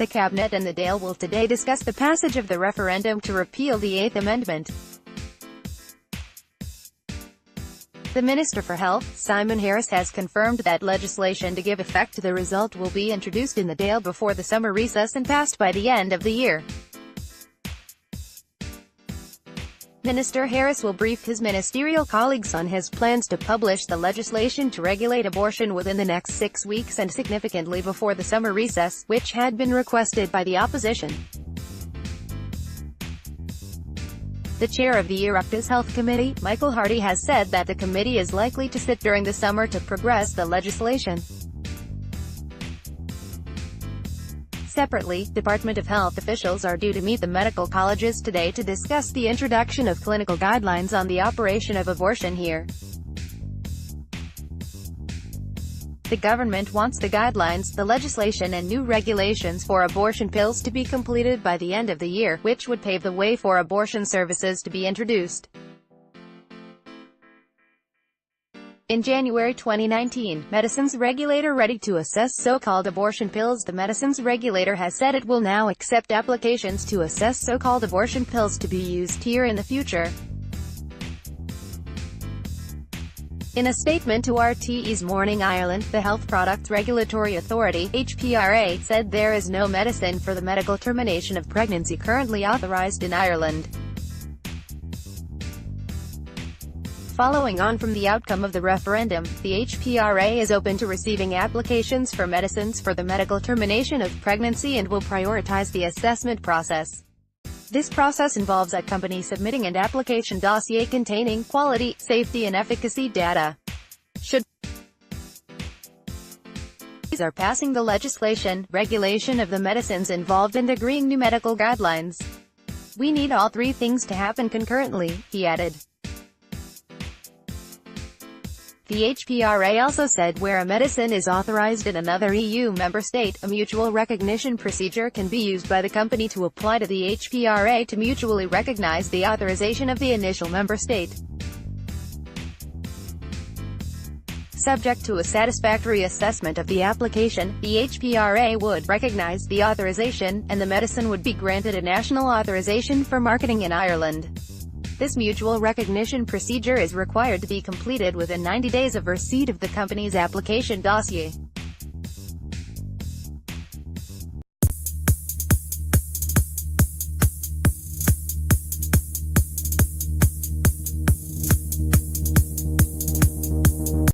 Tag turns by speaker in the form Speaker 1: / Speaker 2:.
Speaker 1: The Cabinet and the Dáil will today discuss the passage of the referendum to repeal the Eighth Amendment. The Minister for Health, Simon Harris, has confirmed that legislation to give effect to the result will be introduced in the Dáil before the summer recess and passed by the end of the year. Minister Harris will brief his ministerial colleagues on his plans to publish the legislation to regulate abortion within the next 6 weeks and significantly before the summer recess, which had been requested by the opposition. The chair of the Oireachtas Health Committee, Michael Hardy, has said that the committee is likely to sit during the summer to progress the legislation. Separately, Department of Health officials are due to meet the medical colleges today to discuss the introduction of clinical guidelines on the operation of abortion here. The government wants the guidelines, the legislation and new regulations for abortion pills to be completed by the end of the year, which would pave the way for abortion services to be introduced. In January 2019, medicines regulator ready to assess so-called abortion pills. The medicines regulator has said it will now accept applications to assess so-called abortion pills to be used here in the future. In a statement to RTE's Morning Ireland, the Health Products Regulatory Authority, HPRA, said there is no medicine for the medical termination of pregnancy currently authorised in Ireland. Following on from the outcome of the referendum, the HPRA is open to receiving applications for medicines for the medical termination of pregnancy and will prioritise the assessment process. This process involves a company submitting an application dossier containing quality, safety and efficacy data. Should these are passing the legislation, regulation of the medicines involved and agreeing new medical guidelines. We need all three things to happen concurrently, he added. The HPRA also said where a medicine is authorized in another EU member state, a mutual recognition procedure can be used by the company to apply to the HPRA to mutually recognize the authorization of the initial member state. Subject to a satisfactory assessment of the application, the HPRA would recognize the authorization, and the medicine would be granted a national authorization for marketing in Ireland. This mutual recognition procedure is required to be completed within 90 days of receipt of the company's application dossier.